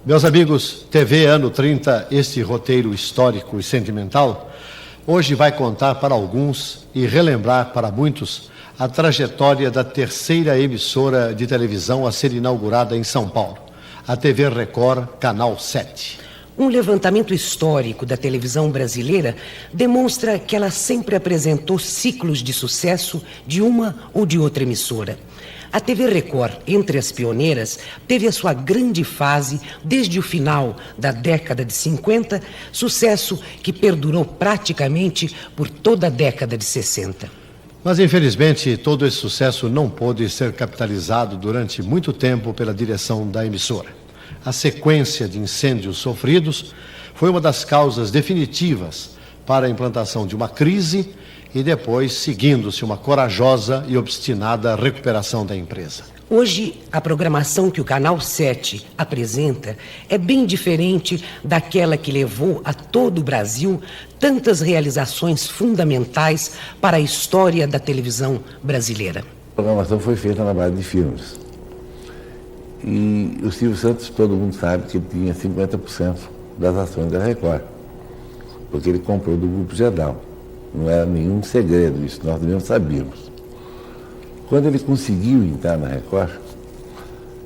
Meus amigos, TV Ano 30, este roteiro histórico e sentimental, hoje vai contar para alguns e relembrar para muitos a trajetória da terceira emissora de televisão a ser inaugurada em São Paulo, a TV Record, Canal 7. Um levantamento histórico da televisão brasileira demonstra que ela sempre apresentou ciclos de sucesso de uma ou de outra emissora. A TV Record, entre as pioneiras, teve a sua grande fase desde o final da década de 50, sucesso que perdurou praticamente por toda a década de 60. Mas, infelizmente, todo esse sucesso não pôde ser capitalizado durante muito tempo pela direção da emissora. A sequência de incêndios sofridos foi uma das causas definitivas para a implantação de uma crise e depois seguindo-se uma corajosa e obstinada recuperação da empresa. Hoje, a programação que o Canal 7 apresenta é bem diferente daquela que levou a todo o Brasil tantas realizações fundamentais para a história da televisão brasileira. A programação foi feita na base de filmes. E o Silvio Santos, todo mundo sabe que ele tinha 50% das ações da Record, porque ele comprou do Grupo Gerdau. Não era nenhum segredo isso, nós mesmos sabíamos. Quando ele conseguiu entrar na Record,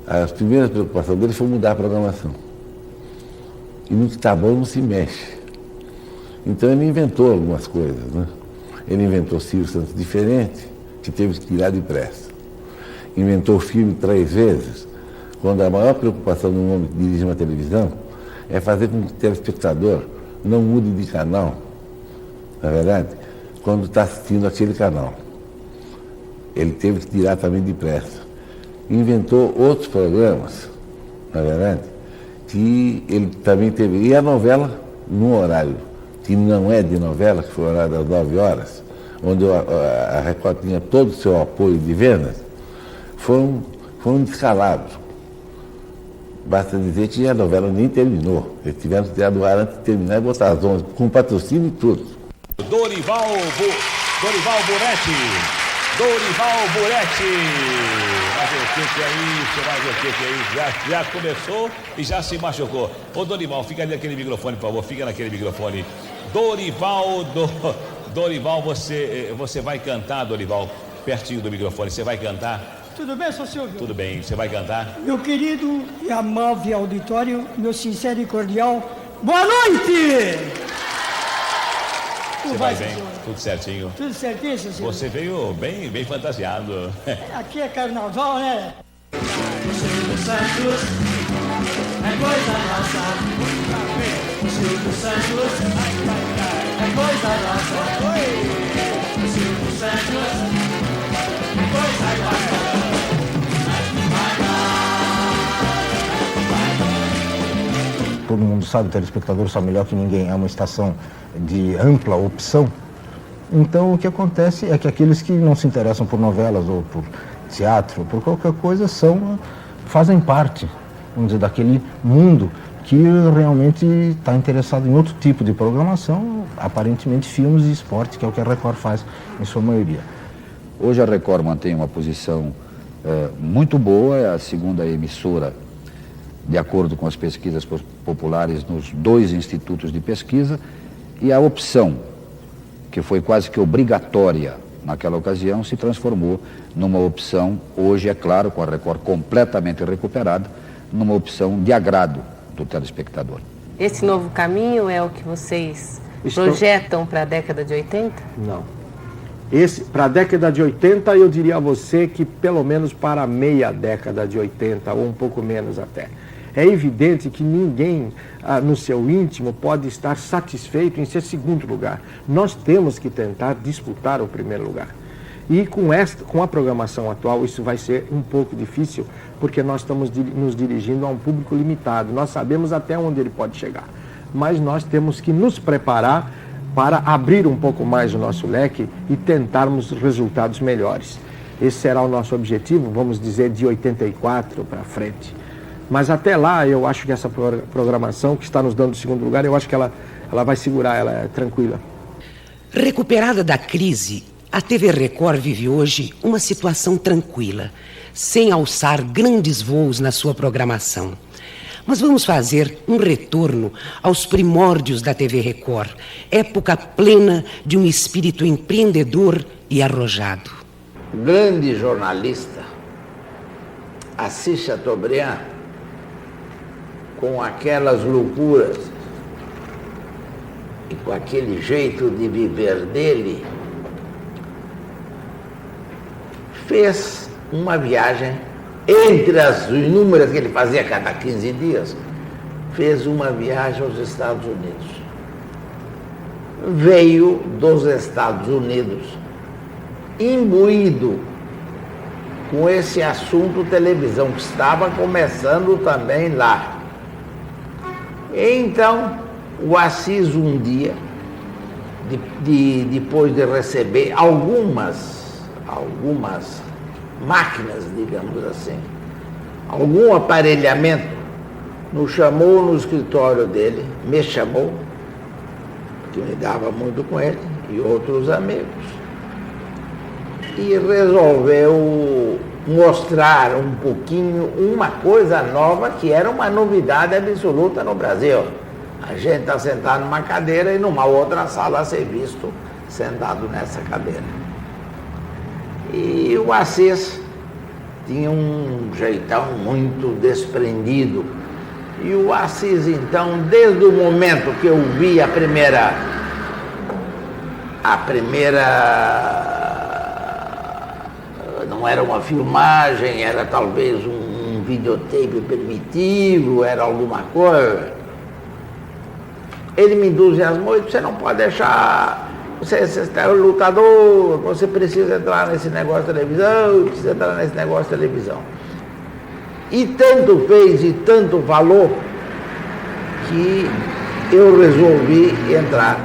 a primeira preocupação dele foi mudar a programação. E no que está bom não se mexe. Então ele inventou algumas coisas, né? Ele inventou Silvio Santos diferente, que teve que tirar depressa. Inventou o filme 3 vezes, quando a maior preocupação de um homem que dirige uma televisão é fazer com que o telespectador não mude de canal, na verdade, quando está assistindo aquele canal. Ele teve que tirar também depressa. Inventou outros programas, na verdade, que ele também teve. E a novela, num horário que não é de novela, que foi o horário das 9 horas, onde a Record tinha todo o seu apoio de vendas, foi um descalabro. Basta dizer que a novela nem terminou. Eles tiveram que tirar do ar antes de terminar e botar as 11, com patrocínio e tudo. Dorival Buretti. Vai ver o que é isso, vai ver o que é isso. Já começou e já se machucou. Ô Dorival, fica ali naquele microfone, por favor. Fica naquele microfone. Dorival, você vai cantar, Dorival, pertinho do microfone. Você vai cantar? Tudo bem, Sr. Silvio? Tudo bem, você vai cantar? Meu querido e amável auditório, meu sincero e cordial, boa noite! Você vai bem? Tudo certinho? Tudo certinho, Sr. Silvio? Você veio bem fantasiado. Aqui é carnaval, né? Silvio Santos é coisa nossa. Silvio Santos é coisa nossa. Silvio Santos é coisa nossa. Todo mundo sabe, o telespectador sabe melhor que ninguém, é uma estação de ampla opção. Então o que acontece é que aqueles que não se interessam por novelas ou por teatro, por qualquer coisa, fazem parte, vamos dizer, daquele mundo que realmente está interessado em outro tipo de programação, aparentemente filmes e esporte, que é o que a Record faz em sua maioria. Hoje a Record mantém uma posição muito boa, é a segunda emissora, de acordo com as pesquisas populares, nos 2 institutos de pesquisa, e a opção, que foi quase que obrigatória naquela ocasião, se transformou numa opção, hoje, é claro, com a Record completamente recuperada, numa opção de agrado do telespectador. Esse novo caminho é o que vocês projetam para a década de 80? Não. Para a década de 80, eu diria a você que pelo menos para a meia década de 80, ou um pouco menos até. É evidente que ninguém, no seu íntimo, pode estar satisfeito em ser segundo lugar. Nós temos que tentar disputar o primeiro lugar. E com a programação atual, isso vai ser um pouco difícil, porque nós estamos nos dirigindo a um público limitado. Nós sabemos até onde ele pode chegar. Mas nós temos que nos preparar para abrir um pouco mais o nosso leque e tentarmos resultados melhores. Esse será o nosso objetivo, vamos dizer, de 84 para frente. Mas até lá, eu acho que essa programação que está nos dando o segundo lugar, eu acho que ela vai segurar, ela é tranquila. Recuperada da crise, a TV Record vive hoje uma situação tranquila, sem alçar grandes voos na sua programação. Mas vamos fazer um retorno aos primórdios da TV Record, época plena de um espírito empreendedor e arrojado. Grande jornalista, Assis Chateaubriand, com aquelas loucuras e com aquele jeito de viver dele, fez uma viagem, entre as inúmeras que ele fazia a cada 15 dias, fez uma viagem aos Estados Unidos. Veio dos Estados Unidos imbuído com esse assunto televisão, que estava começando também lá. Então, o Assis um dia, depois de receber algumas máquinas, digamos assim, algum aparelhamento, nos chamou no escritório dele, me chamou, que me dava muito com ele, e outros amigos, e resolveu mostrar um pouquinho uma coisa nova que era uma novidade absoluta no Brasil. A gente está sentado numa cadeira e numa outra sala a ser visto sentado nessa cadeira. E o Assis tinha um jeitão muito desprendido. E o Assis, então, desde o momento que eu vi a primeira não era uma filmagem, era talvez um videotape primitivo, era alguma coisa, ele me entusiasmou e disse: você não pode deixar, você é um lutador, você precisa entrar nesse negócio de televisão, precisa entrar nesse negócio de televisão. E tanto fez e tanto falou que eu resolvi entrar.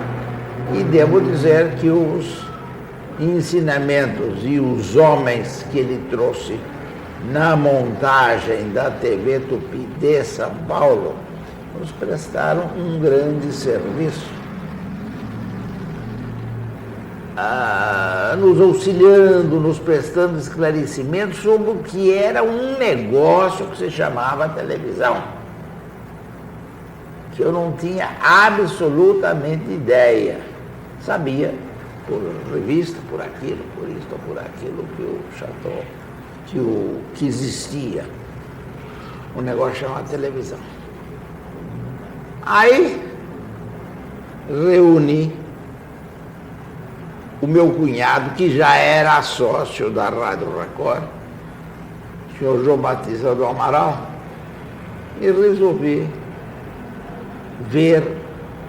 E devo dizer que os ensinamentos e os homens que ele trouxe na montagem da TV Tupi de São Paulo nos prestaram um grande serviço, nos auxiliando, nos prestando esclarecimentos sobre o que era um negócio que se chamava televisão, que eu não tinha absolutamente ideia. Sabia por revista, por aquilo, por isto ou por aquilo, que existia um negócio chamado televisão. Aí reuni o meu cunhado, que já era sócio da Rádio Record, o senhor João Batista do Amaral, e resolvi ver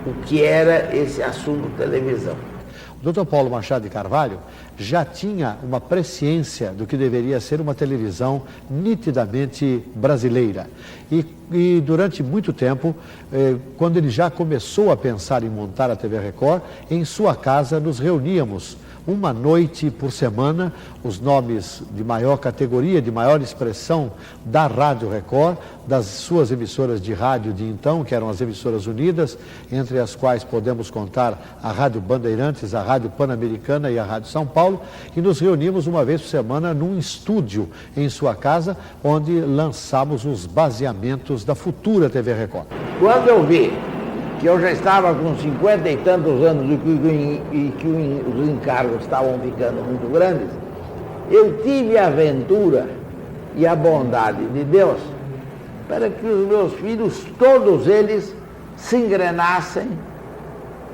o que era esse assunto televisão. O Dr. Paulo Machado de Carvalho já tinha uma presciência do que deveria ser uma televisão nitidamente brasileira. E durante muito tempo, quando ele já começou a pensar em montar a TV Record, em sua casa nos reuníamos uma noite por semana, os nomes de maior categoria, de maior expressão da Rádio Record, das suas emissoras de rádio de então, que eram as emissoras unidas, entre as quais podemos contar a Rádio Bandeirantes, a Rádio Pan-Americana e a Rádio São Paulo, e nos reunimos uma vez por semana num estúdio em sua casa, onde lançamos os baseamentos da futura TV Record. Quando eu vi que eu já estava com 50 e tantos anos e que os encargos estavam ficando muito grandes, eu tive a aventura e a bondade de Deus para que os meus filhos, todos eles, se engrenassem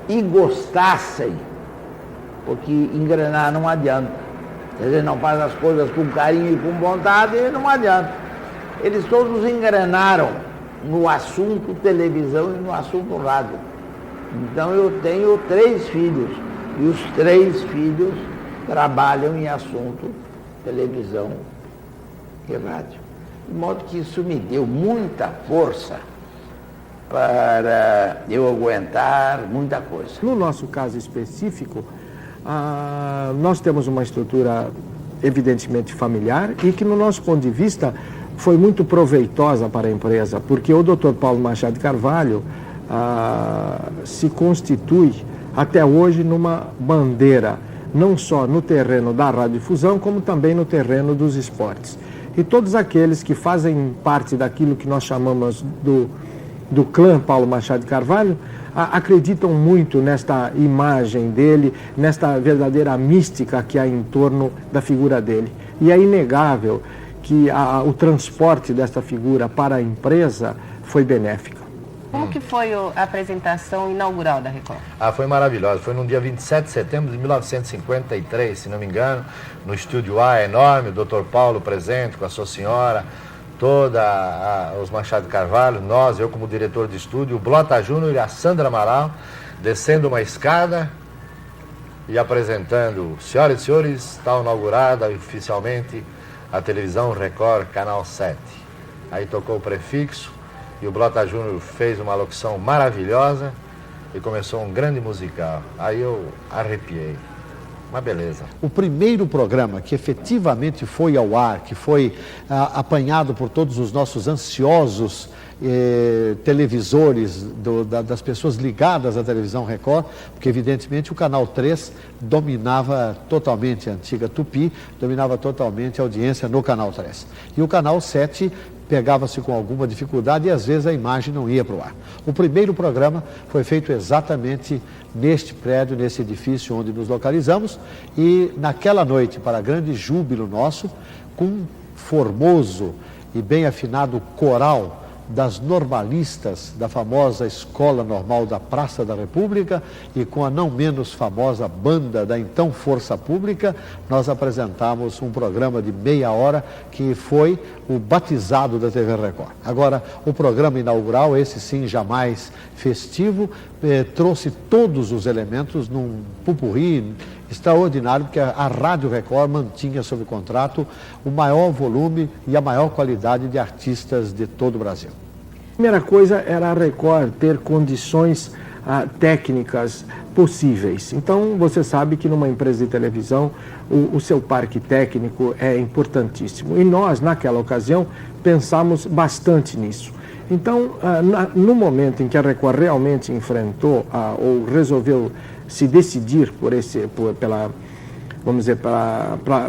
e gostassem, porque engrenar não adianta. Se a gente não faz as coisas com carinho e com vontade, não adianta. Eles todos engrenaram no assunto televisão e no assunto rádio. Então eu tenho 3 filhos, e os 3 filhos trabalham em assunto televisão e rádio. De modo que isso me deu muita força para eu aguentar muita coisa. No nosso caso específico, nós temos uma estrutura evidentemente familiar e que, no nosso ponto de vista, foi muito proveitosa para a empresa, porque o Dr. Paulo Machado de Carvalho se constitui até hoje numa bandeira, não só no terreno da radiodifusão, como também no terreno dos esportes. E todos aqueles que fazem parte daquilo que nós chamamos do clã Paulo Machado de Carvalho acreditam muito nesta imagem dele, nesta verdadeira mística que há em torno da figura dele. E é inegável que o transporte desta figura para a empresa foi benéfico. Como que foi a apresentação inaugural da Record? Foi maravilhosa. Foi no dia 27 de setembro de 1953, se não me engano, no Estúdio A enorme, o Dr. Paulo presente com a sua senhora, os Machado de Carvalho, eu como diretor de estúdio, o Blota Júnior e a Sandra Amaral, descendo uma escada e apresentando: senhoras e senhores, está inaugurada oficialmente a televisão Record, Canal 7. Aí tocou o prefixo e o Blota Júnior fez uma locução maravilhosa e começou um grande musical. Aí eu arrepiei. Uma beleza. O primeiro programa que efetivamente foi ao ar, que foi apanhado por todos os nossos ansiosos televisores, das pessoas ligadas à televisão Record, porque evidentemente o Canal 3 dominava totalmente a antiga Tupi, dominava totalmente a audiência no Canal 3. E o Canal 7 pegava-se com alguma dificuldade e às vezes a imagem não ia para o ar. O primeiro programa foi feito exatamente neste prédio, nesse edifício onde nos localizamos, e naquela noite, para grande júbilo nosso, com um formoso e bem afinado coral das normalistas da famosa Escola Normal da Praça da República e com a não menos famosa banda da então Força Pública, nós apresentamos um programa de meia hora que foi o batizado da TV Record. Agora, o programa inaugural, esse sim jamais festivo, trouxe todos os elementos num pupurri extraordinário, porque a Rádio Record mantinha sob contrato o maior volume e a maior qualidade de artistas de todo o Brasil. A primeira coisa era a Record ter condições técnicas possíveis. Então, você sabe que numa empresa de televisão, o seu parque técnico é importantíssimo. E nós, naquela ocasião, pensamos bastante nisso. Então, no momento em que a Record realmente enfrentou ou resolveu se decidir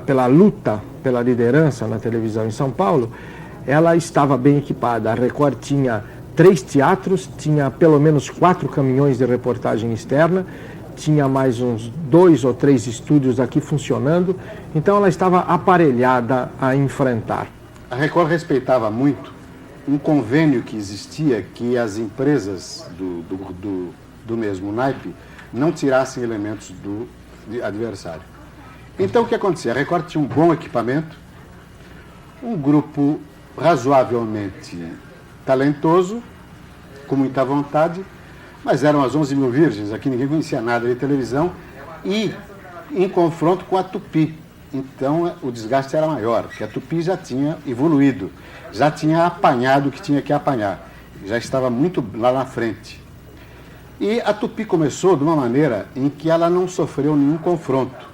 pela luta pela liderança na televisão em São Paulo, ela estava bem equipada. A Record tinha 3 teatros, tinha pelo menos 4 caminhões de reportagem externa, tinha mais uns 2 ou 3 estúdios aqui funcionando, então ela estava aparelhada a enfrentar. A Record respeitava muito um convênio que existia, que as empresas do mesmo naipe não tirassem elementos do adversário. Então o que acontecia? A Record tinha um bom equipamento, um grupo razoavelmente talentoso, com muita vontade, mas eram as 11 mil virgens, aqui ninguém conhecia nada de televisão, e em confronto com a Tupi. Então o desgaste era maior, porque a Tupi já tinha evoluído, já tinha apanhado o que tinha que apanhar, já estava muito lá na frente. E a Tupi começou de uma maneira em que ela não sofreu nenhum confronto,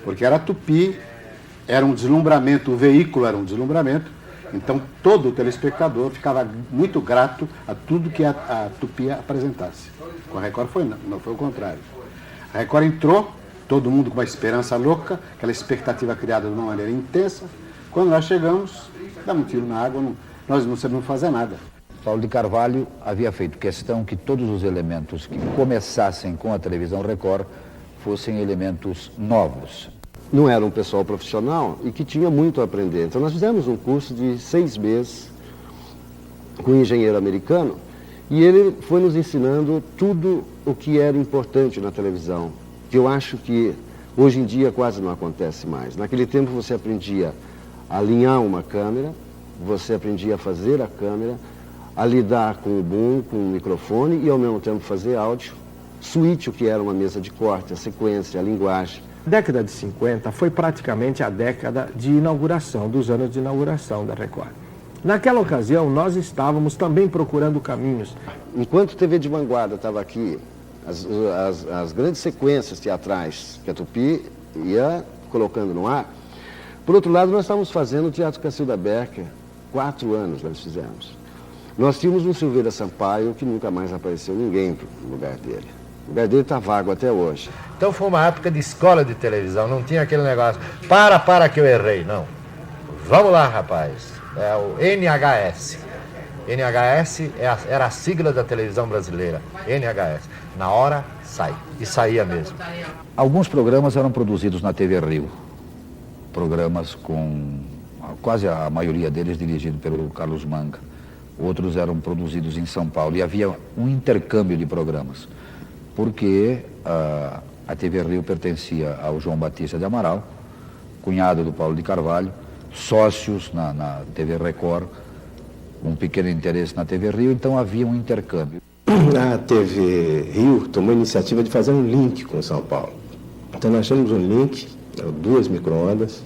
porque era a Tupi, era um deslumbramento, o veículo era um deslumbramento, então todo o telespectador ficava muito grato a tudo que a Tupi apresentasse. Com a Record não foi o contrário. A Record entrou, todo mundo com uma esperança louca, aquela expectativa criada de uma maneira intensa. Quando nós chegamos, dá um tiro na água, nós não sabemos fazer nada. Paulo de Carvalho havia feito questão que todos os elementos que começassem com a televisão Record fossem elementos novos. Não era um pessoal profissional e que tinha muito a aprender. Então nós fizemos um curso de 6 meses com um engenheiro americano e ele foi nos ensinando tudo o que era importante na televisão, que eu acho que hoje em dia quase não acontece mais. Naquele tempo você aprendia a alinhar uma câmera, você aprendia a fazer a câmera, a lidar com o boom, com o microfone e ao mesmo tempo fazer áudio, switch, o que era uma mesa de corte, a sequência, a linguagem. A década de 50 foi praticamente a década de inauguração, dos anos de inauguração da Record. Naquela ocasião, nós estávamos também procurando caminhos. Enquanto a TV de vanguarda estava aqui, as grandes sequências teatrais que a Tupi ia colocando no ar, por outro lado, nós estávamos fazendo o Teatro Cacilda Becker, 4 anos nós fizemos. Nós tínhamos um Silveira Sampaio que nunca mais apareceu ninguém no lugar dele. O lugar dele está vago até hoje. Então foi uma época de escola de televisão, não tinha aquele negócio, para que eu errei, não. Vamos lá, rapaz. É o NHS. NHS era a sigla da televisão brasileira. NHS. Na hora, sai. E saía mesmo. Alguns programas eram produzidos na TV Rio. Programas com quase a maioria deles dirigido pelo Carlos Manga. Outros eram produzidos em São Paulo. E havia um intercâmbio de programas. Porque a TV Rio pertencia ao João Batista de Amaral, cunhado do Paulo de Carvalho, sócios na TV Record, um pequeno interesse na TV Rio, então havia um intercâmbio. A TV Rio tomou a iniciativa de fazer um link com São Paulo. Então nós temos um link, 2 micro-ondas,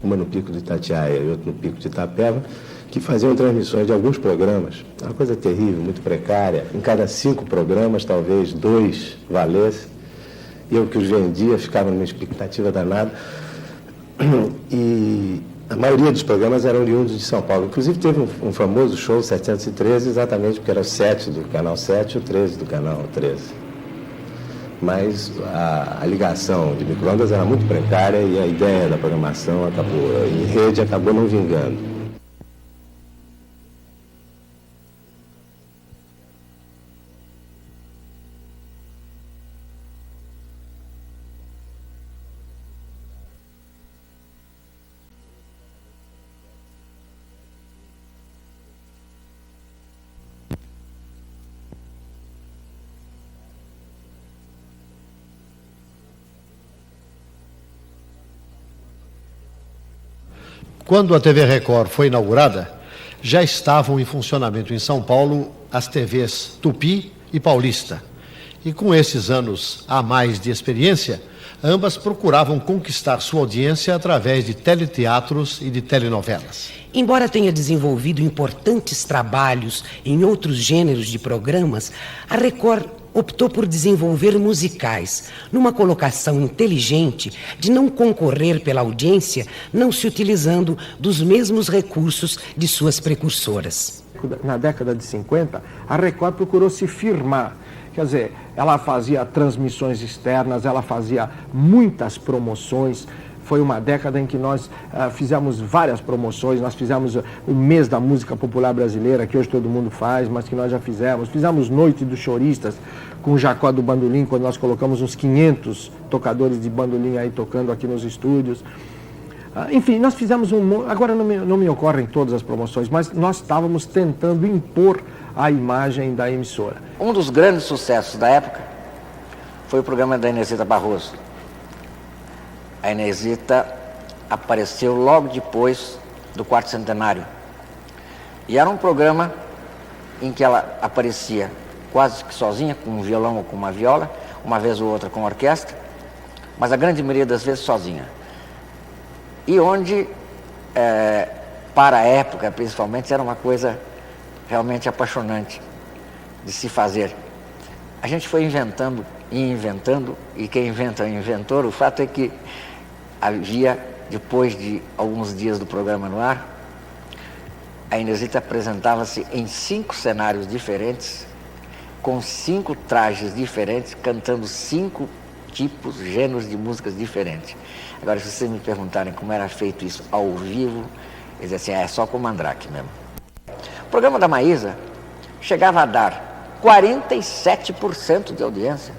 uma no Pico de Itatiaia e outra no Pico de Itapeva, que faziam transmissões de alguns programas. Uma coisa terrível, muito precária. Em cada 5 programas, talvez 2 valessem. Eu que os vendia, ficava numa expectativa danada. E a maioria dos programas eram oriundos de São Paulo. Inclusive teve um famoso show 713, exatamente porque era o 7 do canal 7 e o 13 do canal 13. Mas a ligação de micro-ondas era muito precária e a ideia da programação em rede acabou não vingando. Quando a TV Record foi inaugurada, já estavam em funcionamento em São Paulo as TVs Tupi e Paulista. E com esses anos a mais de experiência, ambas procuravam conquistar sua audiência através de teleteatros e de telenovelas. Embora tenha desenvolvido importantes trabalhos em outros gêneros de programas, a Record optou por desenvolver musicais, numa colocação inteligente de não concorrer pela audiência, não se utilizando dos mesmos recursos de suas precursoras. Na década de 50, a Record procurou se firmar. Quer dizer, ela fazia transmissões externas, ela fazia muitas promoções. Foi uma década em que nós fizemos várias promoções. Nós fizemos o mês da música popular brasileira, que hoje todo mundo faz, mas que nós já fizemos. Fizemos Noite dos Choristas com o Jacó do Bandolim, quando nós colocamos uns 500 tocadores de bandolim aí tocando aqui nos estúdios. Enfim, nós fizemos agora não me ocorrem todas as promoções, mas nós estávamos tentando impor a imagem da emissora. Um dos grandes sucessos da época foi o programa da Inesita Barroso. A Inesita apareceu logo depois do 4º centenário. E era um programa em que ela aparecia quase que sozinha, com um violão ou com uma viola, uma vez ou outra com orquestra, mas a grande maioria das vezes sozinha. E onde, para a época principalmente, era uma coisa realmente apaixonante de se fazer. A gente foi inventando e inventando, e quem inventa é o inventor. O fato é que havia, depois de alguns dias do programa no ar, a Inesita apresentava-se em 5 cenários diferentes, com 5 trajes diferentes, cantando 5 tipos, gêneros de músicas diferentes. Agora, se vocês me perguntarem como era feito isso ao vivo, eles dizem assim, é só com o Mandrake mesmo. O programa da Maísa chegava a dar 47% de audiência.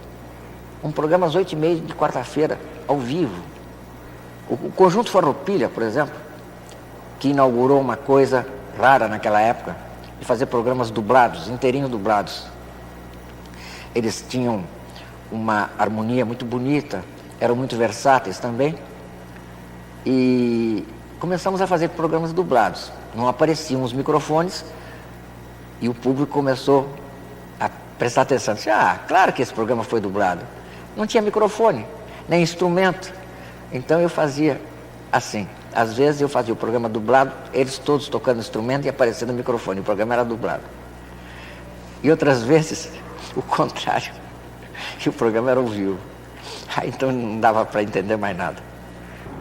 Um programa às 8h30 de quarta-feira, ao vivo. O Conjunto Farroupilha, por exemplo, que inaugurou uma coisa rara naquela época, de fazer programas dublados, inteirinhos dublados. Eles tinham uma harmonia muito bonita, eram muito versáteis também, e começamos a fazer programas dublados. Não apareciam os microfones e o público começou a prestar atenção. Disse, claro que esse programa foi dublado. Não tinha microfone, nem instrumento. Então eu fazia assim. Às vezes eu fazia o programa dublado, eles todos tocando instrumento e aparecendo no microfone. O programa era dublado. E outras vezes, o contrário, que o programa era ao vivo. Então não dava para entender mais nada.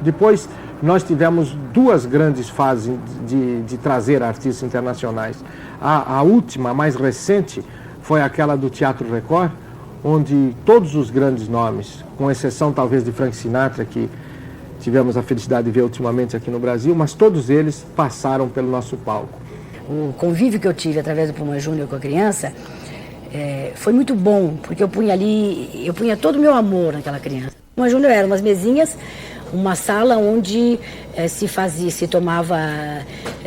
Depois nós tivemos 2 grandes fases de trazer artistas internacionais. A última, a mais recente, foi aquela do Teatro Record, onde todos os grandes nomes, com exceção talvez de Frank Sinatra, que tivemos a felicidade de ver ultimamente aqui no Brasil, mas todos eles passaram pelo nosso palco. O convívio que eu tive através do Puma Júnior com a criança foi muito bom, porque eu punha todo o meu amor naquela criança. O Puma Júnior eram umas mesinhas, uma sala onde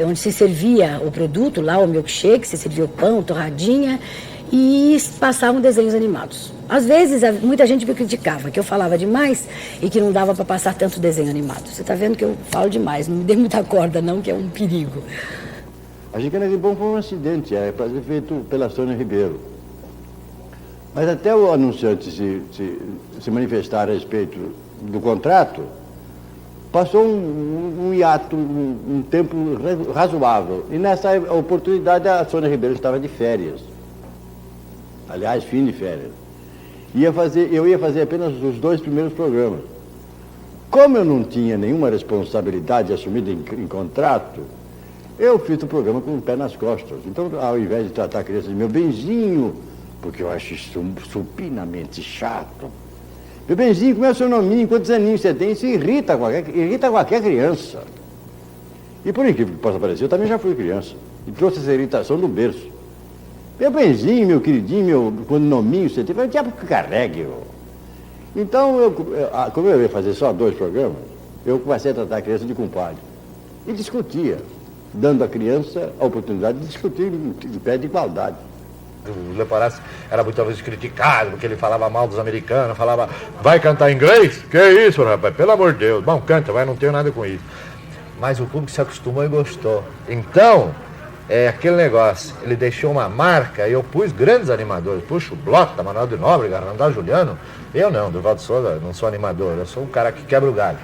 onde se servia o produto, lá o milkshake, se servia o pão, torradinha, e passavam desenhos animados. Às vezes, muita gente me criticava, que eu falava demais e que não dava para passar tanto desenho animado. Você está vendo que eu falo demais, não me dê muita corda não, que é um perigo. A Gincana de Bom foi um acidente, para ser feito pela Sônia Ribeiro. Mas até o anunciante se manifestar a respeito do contrato, passou um hiato, um tempo razoável. E nessa oportunidade a Sônia Ribeiro estava de férias. Aliás, fim de férias. Eu ia fazer apenas os 2 primeiros programas. Como eu não tinha nenhuma responsabilidade assumida em contrato, eu fiz o programa com o pé nas costas. Então, ao invés de tratar a criança de meu benzinho, porque eu acho isso supinamente chato, meu benzinho, como é o seu nominho, quantos aninhos você tem? Isso irrita qualquer criança. E por incrível que possa parecer, eu também já fui criança. E trouxe essa irritação do berço. Meu benzinho, meu queridinho, quando nominho você tem, eu diabo que carregue. Então, como eu ia fazer só 2 programas, eu comecei a tratar a criança de compadre. E discutia, dando à criança a oportunidade de discutir de pé de igualdade. O Leporassi era muitas vezes criticado, porque ele falava mal dos americanos, falava, vai cantar inglês? Que isso, rapaz? Pelo amor de Deus. Bom, canta, vai, não tenho nada com isso. Mas o público se acostumou e gostou. Então, aquele negócio, ele deixou uma marca e eu pus grandes animadores. Puxa, o Blota, Manuel de Nóbrega, Arnaldo Juliano. Eu não, Durvaldo Souza, não sou animador, eu sou um cara que quebra o galho.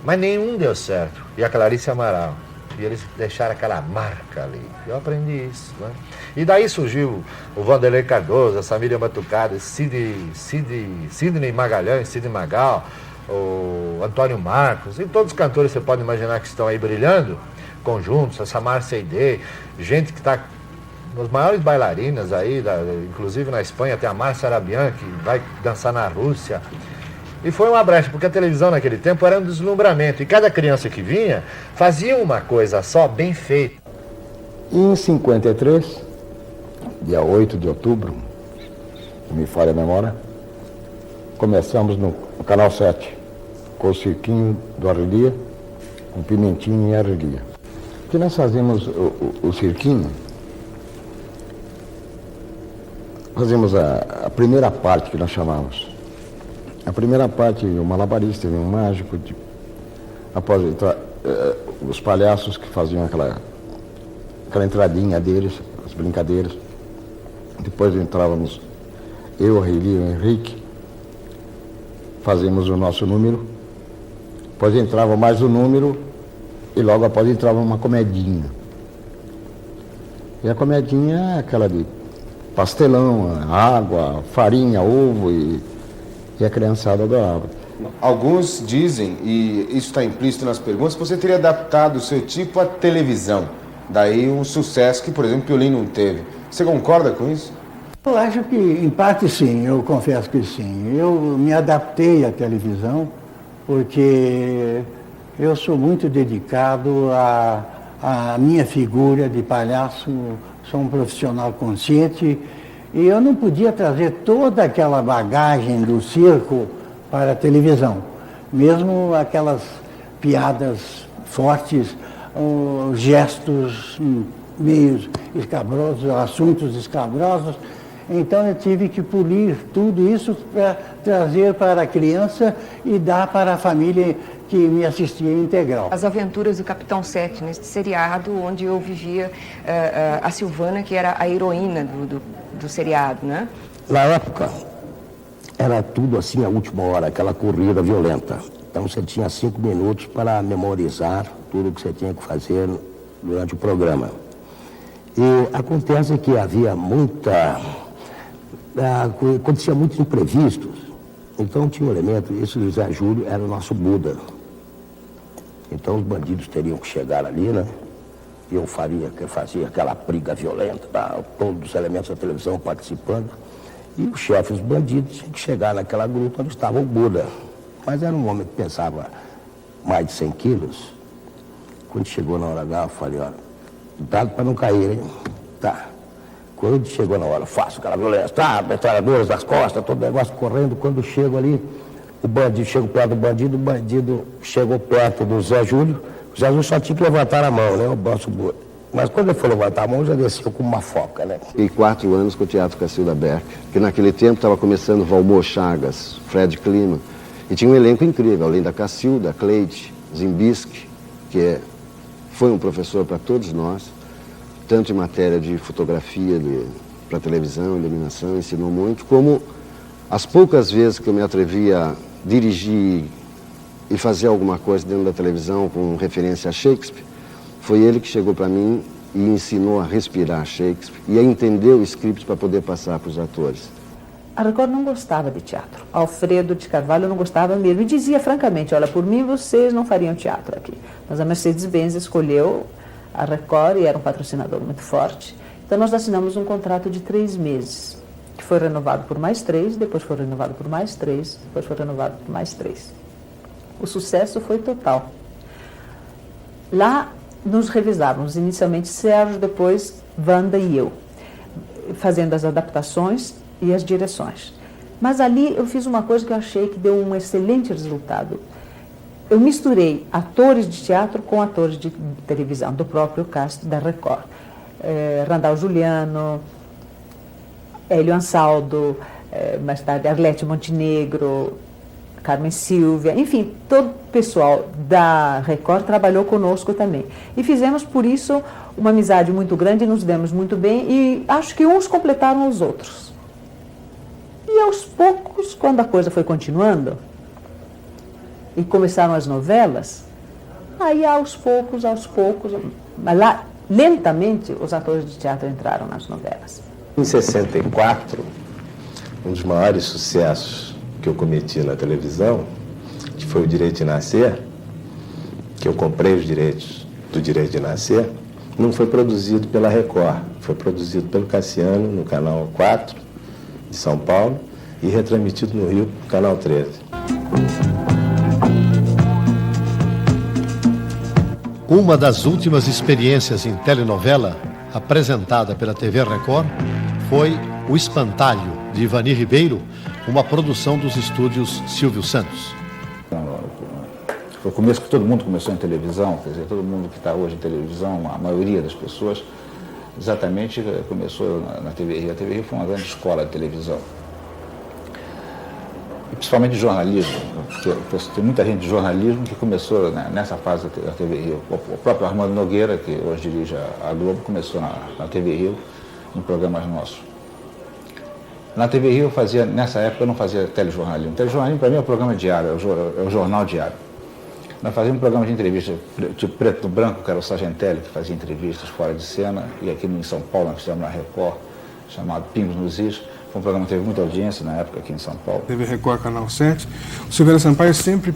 Mas nenhum deu certo. E a Clarice Amaral. E eles deixaram aquela marca ali. Eu aprendi isso, né? E daí surgiu o Vanderlei Cardoso, a Samília Batucada, Sidney Magalhães, Sidney Magal, o Antônio Marcos, e todos os cantores que você pode imaginar que estão aí brilhando, conjuntos, essa Márcia Aidê, gente que está nos maiores bailarinas aí, inclusive na Espanha tem a Márcia Arabian, que vai dançar na Rússia. E foi uma brecha, porque a televisão naquele tempo era um deslumbramento. E cada criança que vinha fazia uma coisa só, bem feita. Em 53, dia 8 de outubro, se me falha a memória, começamos no Canal 7, com o Cirquinho do Arrelia, com Pimentinho e Arrelia. Que nós fazíamos o Cirquinho, fazíamos a primeira parte que nós chamávamos. A primeira parte, o malabarista, o mágico, após entrar, os palhaços que faziam aquela entradinha deles, as brincadeiras. Depois entrávamos eu, a Reli e o Henrique, fazíamos o nosso número. Depois entrava mais um número e logo após entrava uma comedinha. E a comedinha é aquela de pastelão, água, farinha, ovo e a criançada adorava. Alguns dizem, e isso está implícito nas perguntas, que você teria adaptado o seu tipo à televisão. Daí o sucesso que, por exemplo, o Piolín não teve. Você concorda com isso? Eu acho que, em parte, sim. Eu confesso que sim. Eu me adaptei à televisão porque eu sou muito dedicado à minha figura de palhaço. Sou um profissional consciente. E eu não podia trazer toda aquela bagagem do circo para a televisão. Mesmo aquelas piadas fortes, gestos meio escabrosos, assuntos escabrosos. Então eu tive que polir tudo isso para trazer para a criança e dar para a família que me assistia integral. As aventuras do Capitão Sete, nesse seriado onde eu vivia a Silvana, que era a heroína do seriado, né? Na época, era tudo assim a última hora, aquela corrida violenta. Então você tinha 5 minutos para memorizar tudo que você tinha que fazer durante o programa. E acontece que havia acontecia muitos imprevistos. Então tinha um elemento, esse José Júlio era o nosso Buda. Então os bandidos teriam que chegar ali, né? E eu fazia aquela briga violenta, todos os elementos da televisão participando. E o chefe dos bandidos tinha que chegar naquela gruta onde estava o Buda. Mas era um homem que pensava mais de 100 quilos. Quando chegou na hora H, eu falei, olha, cuidado para não cair, hein? Tá. Quando chegou na hora, faço aquela violência, tá, metralhadoras das costas, todo negócio correndo. Quando chego ali, o bandido, chego perto do bandido, o bandido chegou perto do Zé Júlio. O Zé Júlio só tinha que levantar a mão, né? O baixo burro. Mas quando ele foi levantar a mão, já desceu como uma foca, né? E 4 anos com o Teatro Cacilda Beck, que naquele tempo estava começando Valmor Chagas, Fred Klima, e tinha um elenco incrível, além da Cacilda, Cleide, Zimbisky, que foi um professor para todos nós, tanto em matéria de fotografia para televisão, iluminação, ensinou muito, como as poucas vezes que eu me atrevi a dirigir e fazer alguma coisa dentro da televisão com referência a Shakespeare, foi ele que chegou para mim e ensinou a respirar Shakespeare e a entender o script para poder passar para os atores. A Record não gostava de teatro. Alfredo de Carvalho não gostava mesmo. E dizia francamente, olha, por mim vocês não fariam teatro aqui. Mas a Mercedes-Benz escolheu a Record e era um patrocinador muito forte. Então nós assinamos um contrato de 3 meses, que foi renovado por mais 3, depois foi renovado por mais 3, depois foi renovado por mais 3. O sucesso foi total. Lá nos revisávamos, inicialmente Sérgio, depois Wanda e eu, fazendo as adaptações e as direções. Mas ali eu fiz uma coisa que eu achei que deu um excelente resultado. Eu misturei atores de teatro com atores de televisão, do próprio cast da Record. Randall Juliano, Hélio Ansaldo, mais tarde Arlete Montenegro, Carmen Silvia, enfim, todo o pessoal da Record trabalhou conosco também. E fizemos, por isso, uma amizade muito grande, nos demos muito bem e acho que uns completaram os outros. E aos poucos, quando a coisa foi continuando e começaram as novelas, aí aos poucos, mas lá, lentamente, os atores de teatro entraram nas novelas. Em 64, um dos maiores sucessos que eu cometi na televisão, que foi o Direito de Nascer, que eu comprei os direitos do Direito de Nascer, não foi produzido pela Record, foi produzido pelo Cassiano no Canal 4 de São Paulo e retransmitido no Rio, no Canal 13. Uma das últimas experiências em telenovela apresentada pela TV Record foi O Espantalho, de Ivani Ribeiro, uma produção dos estúdios Silvio Santos. Foi o começo que todo mundo começou em televisão, quer dizer, todo mundo que está hoje em televisão, a maioria das pessoas, exatamente começou na TV Rio. A TV Rio foi uma grande escola de televisão. E principalmente de jornalismo, porque tem muita gente de jornalismo que começou nessa fase da TV Rio. O próprio Armando Nogueira, que hoje dirige a Globo, começou na TV Rio, em programas nossos. Na TV Rio, nessa época, eu não fazia telejornalismo. Telejornalismo, para mim, é um programa diário, é o jornal diário. Nós fazíamos um programa de entrevista de preto no branco, que era o Sargentelli, que fazia entrevistas fora de cena, e aqui em São Paulo nós fizemos na Record, chamado Pingos nos Is. Foi um programa que teve muita audiência na época aqui em São Paulo. TV Record, Canal 7. O Silveira Sampaio sempre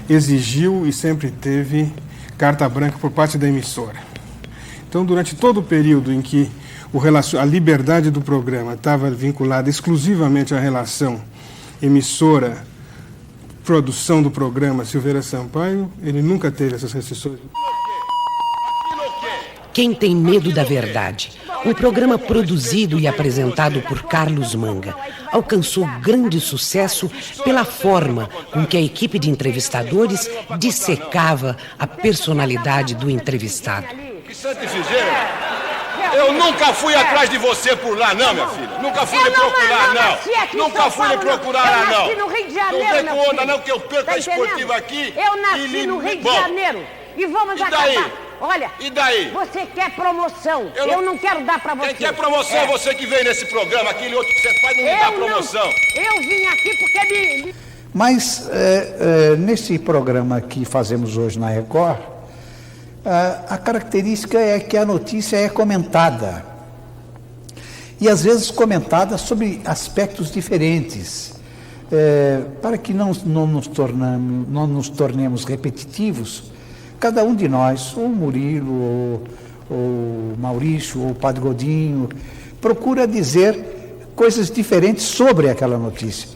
exigiu e sempre teve carta branca por parte da emissora. Então, durante todo o período em que a liberdade do programa estava vinculada exclusivamente à relação emissora-produção do programa Silveira Sampaio, ele nunca teve essas restrições. Quem tem medo da verdade? Um programa produzido e apresentado por Carlos Manga alcançou grande sucesso pela forma com que a equipe de entrevistadores dissecava a personalidade do entrevistado. Que santo fizeram? Eu nunca fui atrás de você por lá, não, minha filha. Nunca fui lhe procurar, não. Nunca fui lhe procurar lá, não. Eu nasci no Rio de Janeiro, não vem com onda, não, que eu perco a esportiva aqui. Eu nasci no Rio de Janeiro. E vamos acabar. Olha, e daí? Você quer promoção. Eu não quero dar pra você. Quem quer promoção é você que veio nesse programa. Aquele outro que você faz não me dá promoção. Eu vim aqui porque Mas nesse programa que fazemos hoje na Record, a característica é que a notícia é comentada. E às vezes comentada sobre aspectos diferentes. Para que não nos tornemos repetitivos, cada um de nós, ou Murilo, ou Maurício, ou o Padre Godinho, procura dizer coisas diferentes sobre aquela notícia.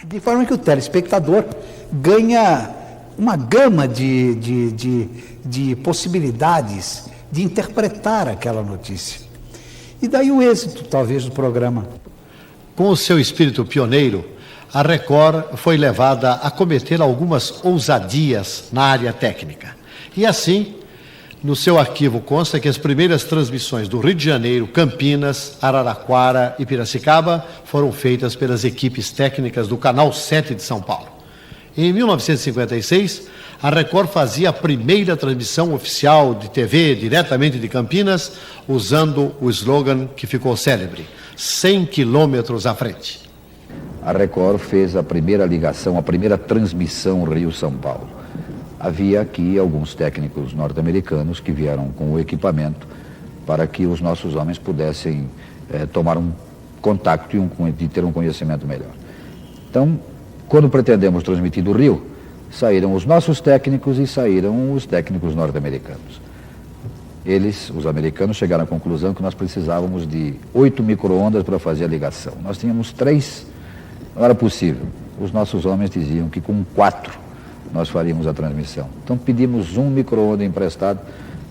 De forma que o telespectador ganha uma gama de possibilidades de interpretar aquela notícia. E daí o êxito, talvez, do programa. Com o seu espírito pioneiro, a Record foi levada a cometer algumas ousadias na área técnica. E assim, no seu arquivo consta que as primeiras transmissões do Rio de Janeiro, Campinas, Araraquara e Piracicaba foram feitas pelas equipes técnicas do Canal 7 de São Paulo. Em 1956, a Record fazia a primeira transmissão oficial de TV diretamente de Campinas, usando o slogan que ficou célebre: 100 quilômetros à frente. A Record fez a primeira ligação, a primeira transmissão Rio-São Paulo. Havia aqui alguns técnicos norte-americanos que vieram com o equipamento para que os nossos homens pudessem tomar um contato e ter um conhecimento melhor. Então, quando pretendemos transmitir do Rio, saíram os nossos técnicos e saíram os técnicos norte-americanos. Eles, os americanos, chegaram à conclusão que nós precisávamos de 8 micro-ondas para fazer a ligação. Nós tínhamos 3, não era possível. Os nossos homens diziam que com 4 nós faríamos a transmissão. Então pedimos um micro-ondas emprestado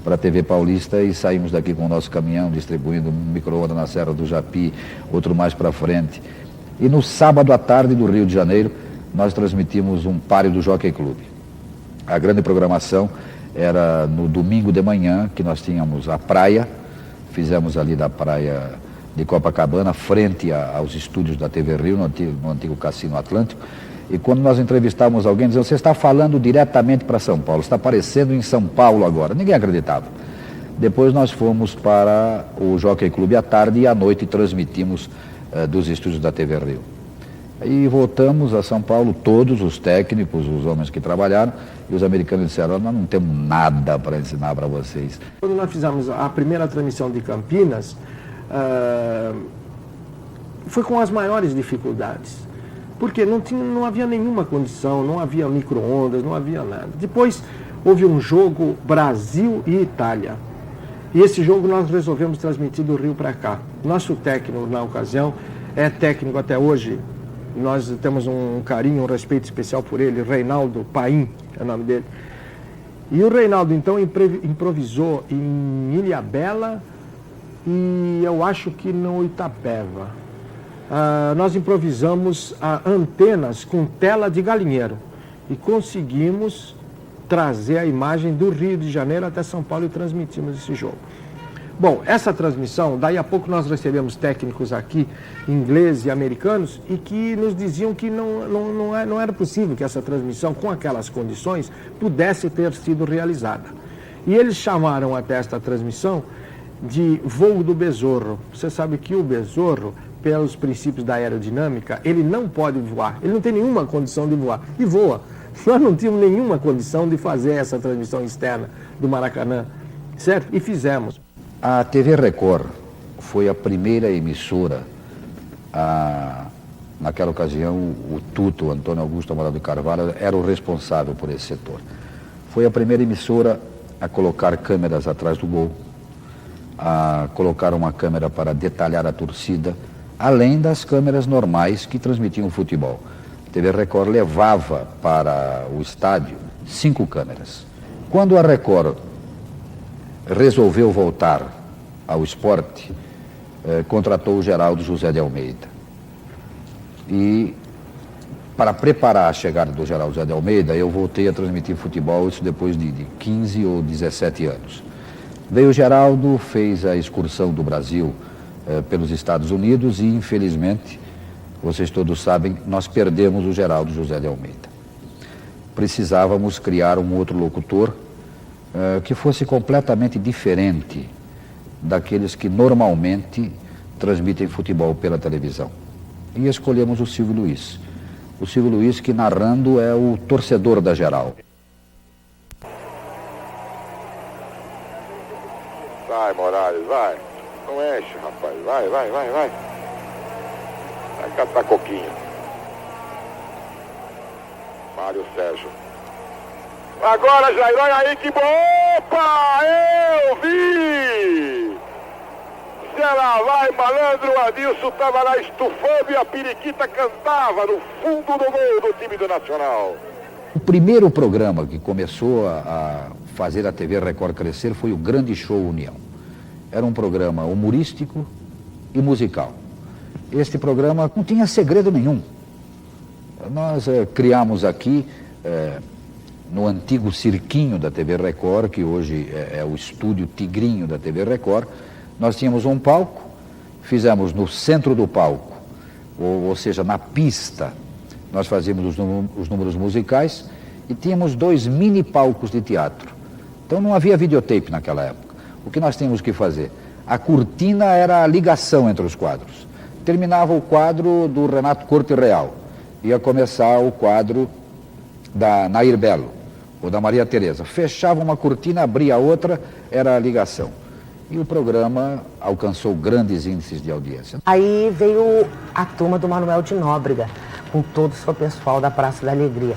para a TV Paulista e saímos daqui com o nosso caminhão distribuindo um micro-ondas na Serra do Japi, outro mais para frente. E no sábado à tarde do Rio de Janeiro, nós transmitimos um páreo do Jockey Club. A grande programação era no domingo de manhã, que nós tínhamos a praia, fizemos ali da praia de Copacabana, frente aos estúdios da TV Rio, no antigo Cassino Atlântico. E quando nós entrevistávamos alguém, dizia: você está falando diretamente para São Paulo, está aparecendo em São Paulo agora. Ninguém acreditava. Depois nós fomos para o Jockey Club à tarde e à noite transmitimos dos estúdios da TV Rio. E voltamos a São Paulo, todos os técnicos, os homens que trabalharam, e os americanos disseram: nós não temos nada para ensinar para vocês. Quando nós fizemos a primeira transmissão de Campinas, foi com as maiores dificuldades. Porque não havia nenhuma condição, não havia micro-ondas, não havia nada. Depois houve um jogo Brasil e Itália. E esse jogo nós resolvemos transmitir do Rio para cá. Nosso técnico na ocasião é técnico até hoje. Nós temos um carinho, um respeito especial por ele, Reinaldo Paim é o nome dele. E o Reinaldo então improvisou em Ilhabela e eu acho que no Itapeva. Nós improvisamos antenas com tela de galinheiro e conseguimos trazer a imagem do Rio de Janeiro até São Paulo e transmitimos esse jogo. Bom, essa transmissão, daí a pouco nós recebemos técnicos aqui, ingleses e americanos, e que nos diziam que não era possível que essa transmissão, com aquelas condições, pudesse ter sido realizada. E eles chamaram até esta transmissão de voo do besouro. Você sabe que o besouro, pelos princípios da aerodinâmica, ele não pode voar, ele não tem nenhuma condição de voar, e voa. Nós não tínhamos nenhuma condição de fazer essa transmissão externa do Maracanã, certo? E fizemos. A TV Record foi a primeira emissora, naquela ocasião o Tuto, Antônio Augusto Amaral de Carvalho, era o responsável por esse setor. Foi a primeira emissora a colocar câmeras atrás do gol, a colocar uma câmera para detalhar a torcida, além das câmeras normais que transmitiam o futebol. A TV Record levava para o estádio 5 câmeras. Quando a Record resolveu voltar ao esporte, contratou o Geraldo José de Almeida. E para preparar a chegada do Geraldo José de Almeida, eu voltei a transmitir futebol, isso depois de 15 ou 17 anos. Veio o Geraldo, fez a excursão do Brasil pelos Estados Unidos e, infelizmente, vocês todos sabem, nós perdemos o Geraldo José de Almeida. Precisávamos criar um outro locutor que fosse completamente diferente daqueles que normalmente transmitem futebol pela televisão. E escolhemos o Silvio Luiz. O Silvio Luiz, que narrando é o torcedor da geral. Vai, Morales, vai. Não enche, rapaz. Vai. Vai catar coquinho. Mário Sérgio. Agora, Jair, olha aí que bom! Opa! Eu vi! Se ela vai, malandro, o Adilson estava lá estufando e a periquita cantava no fundo do gol do time do Nacional. O primeiro programa que começou a fazer a TV Record crescer foi o Grande Show União. Era um programa humorístico e musical. Este programa não tinha segredo nenhum. Nós criamos aqui, no antigo cirquinho da TV Record, que hoje é o estúdio Tigrinho da TV Record, nós tínhamos um palco, fizemos no centro do palco, ou seja, na pista, nós fazíamos os números musicais e tínhamos 2 mini palcos de teatro. Então não havia videotape naquela época. O que nós tínhamos que fazer? A cortina era a ligação entre os quadros. Terminava o quadro do Renato Corte Real. Ia começar o quadro da Nair Belo, ou da Maria Tereza. Fechava uma cortina, abria outra, era a ligação. E o programa alcançou grandes índices de audiência. Aí veio a turma do Manuel de Nóbrega, com todo o seu pessoal da Praça da Alegria.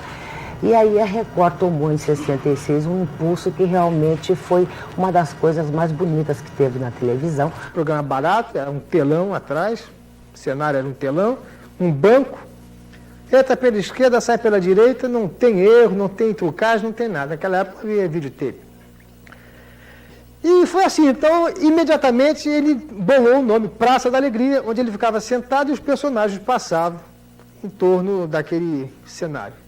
E aí a Record tomou em 66 um impulso que realmente foi uma das coisas mais bonitas que teve na televisão. Programa barato, era um telão atrás, o cenário era um telão, um banco, entra pela esquerda, sai pela direita, não tem erro, não tem trucagem, não tem nada. Naquela época havia videotape. E foi assim, então, imediatamente ele bolou o nome Praça da Alegria, onde ele ficava sentado e os personagens passavam em torno daquele cenário.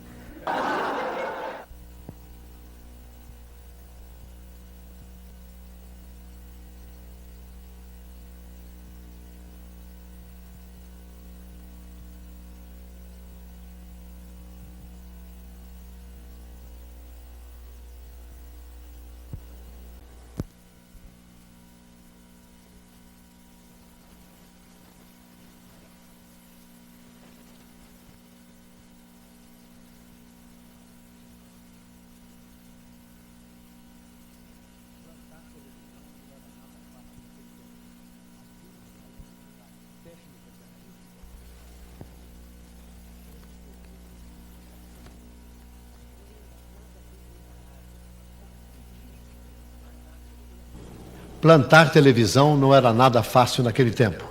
Plantar televisão não era nada fácil naquele tempo.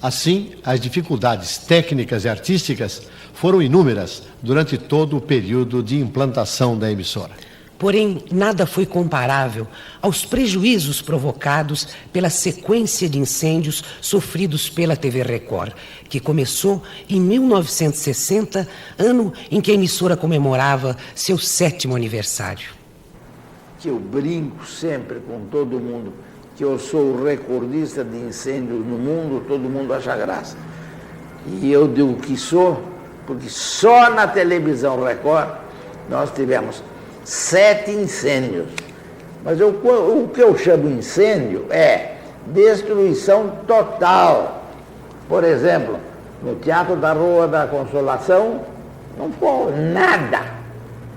Assim, as dificuldades técnicas e artísticas foram inúmeras durante todo o período de implantação da emissora. Porém, nada foi comparável aos prejuízos provocados pela sequência de incêndios sofridos pela TV Record, que começou em 1960, ano em que a emissora comemorava seu 7º aniversário. Que eu brinco sempre com todo mundo que eu sou o recordista de incêndios no mundo, todo mundo acha graça. E eu digo que sou, porque só na televisão Record nós tivemos 7 incêndios. Mas o que eu chamo incêndio é destruição total. Por exemplo, no Teatro da Rua da Consolação, não foi nada.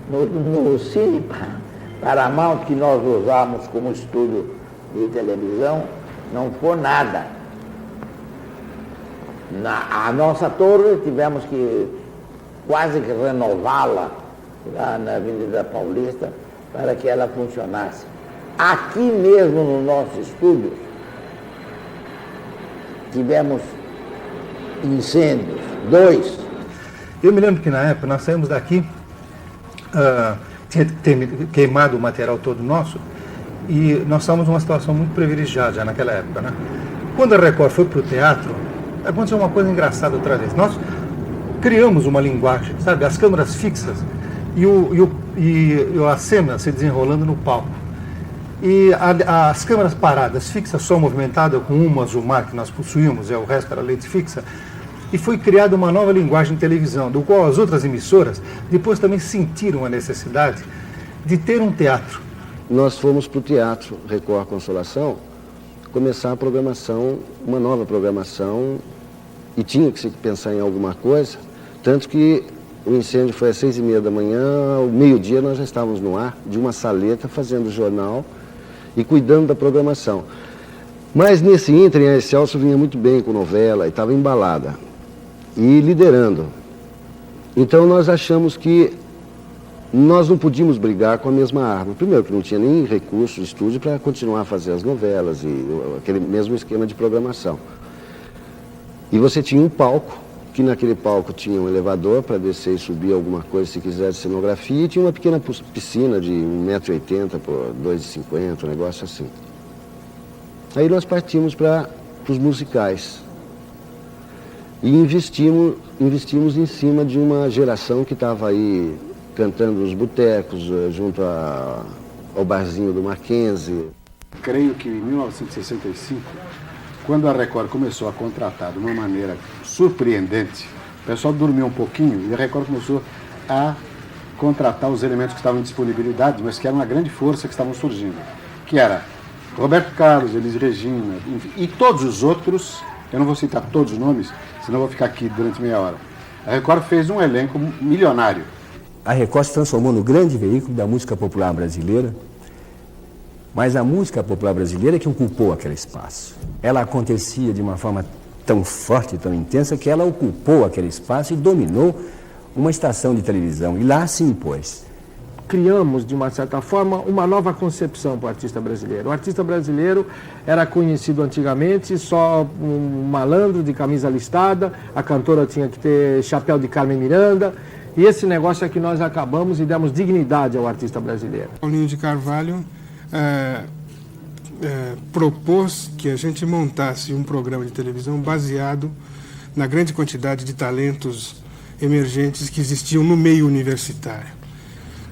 No Cine Paramount, que nós usamos como estúdio de televisão, não foi nada. A nossa torre tivemos que quase que renová-la lá na Avenida Paulista para que ela funcionasse. Aqui mesmo no nosso estúdio tivemos incêndios, 2. Eu me lembro que na época nós saímos daqui, tinha queimado o material todo nosso, e nós estávamos numa situação muito privilegiada já naquela época, né? Quando a Record foi para o teatro, aconteceu uma coisa engraçada outra vez. Nós criamos uma linguagem, sabe? As câmeras fixas e a cena se desenrolando no palco. E as câmeras paradas, fixas, só movimentadas, com uma Azumar que nós possuímos, o resto era lente fixa, e foi criada uma nova linguagem de televisão, do qual as outras emissoras depois também sentiram a necessidade de ter um teatro. Nós fomos para o Teatro Record Consolação começar a programação, uma nova programação, e tinha que se pensar em alguma coisa, tanto que o incêndio foi às 6h30 da manhã, ao meio-dia nós já estávamos no ar, de uma saleta, fazendo jornal e cuidando da programação. Mas nesse ínterim, a Excelsior vinha muito bem com novela e estava embalada e liderando. Então nós achamos que nós não podíamos brigar com a mesma arma. Primeiro, que não tinha nem recurso de estúdio para continuar a fazer as novelas e aquele mesmo esquema de programação. E você tinha um palco que naquele palco tinha um elevador para descer e subir alguma coisa se quisesse cenografia, e tinha uma pequena piscina de 1,80 m por 2,50 m, um negócio assim. Aí nós partimos para os musicais e investimos em cima de uma geração que estava aí cantando nos botecos, junto ao barzinho do Mackenzie. Creio que em 1965, quando a Record começou a contratar de uma maneira surpreendente, o pessoal dormiu um pouquinho e a Record começou a contratar os elementos que estavam em disponibilidade, mas que era uma grande força que estavam surgindo, que era Roberto Carlos, Elis Regina, enfim, e todos os outros. Eu não vou citar todos os nomes, senão vou ficar aqui durante meia hora. A Record fez um elenco milionário. A Record se transformou no grande veículo da música popular brasileira, mas a música popular brasileira é que ocupou aquele espaço. Ela acontecia de uma forma tão forte, tão intensa, que ela ocupou aquele espaço e dominou uma estação de televisão, e lá se impôs. Criamos, de uma certa forma, uma nova concepção para o artista brasileiro. O artista brasileiro era conhecido antigamente só um malandro de camisa listada, a cantora tinha que ter chapéu de Carmen Miranda, e esse negócio é que nós acabamos e demos dignidade ao artista brasileiro. Paulinho de Carvalho propôs que a gente montasse um programa de televisão baseado na grande quantidade de talentos emergentes que existiam no meio universitário.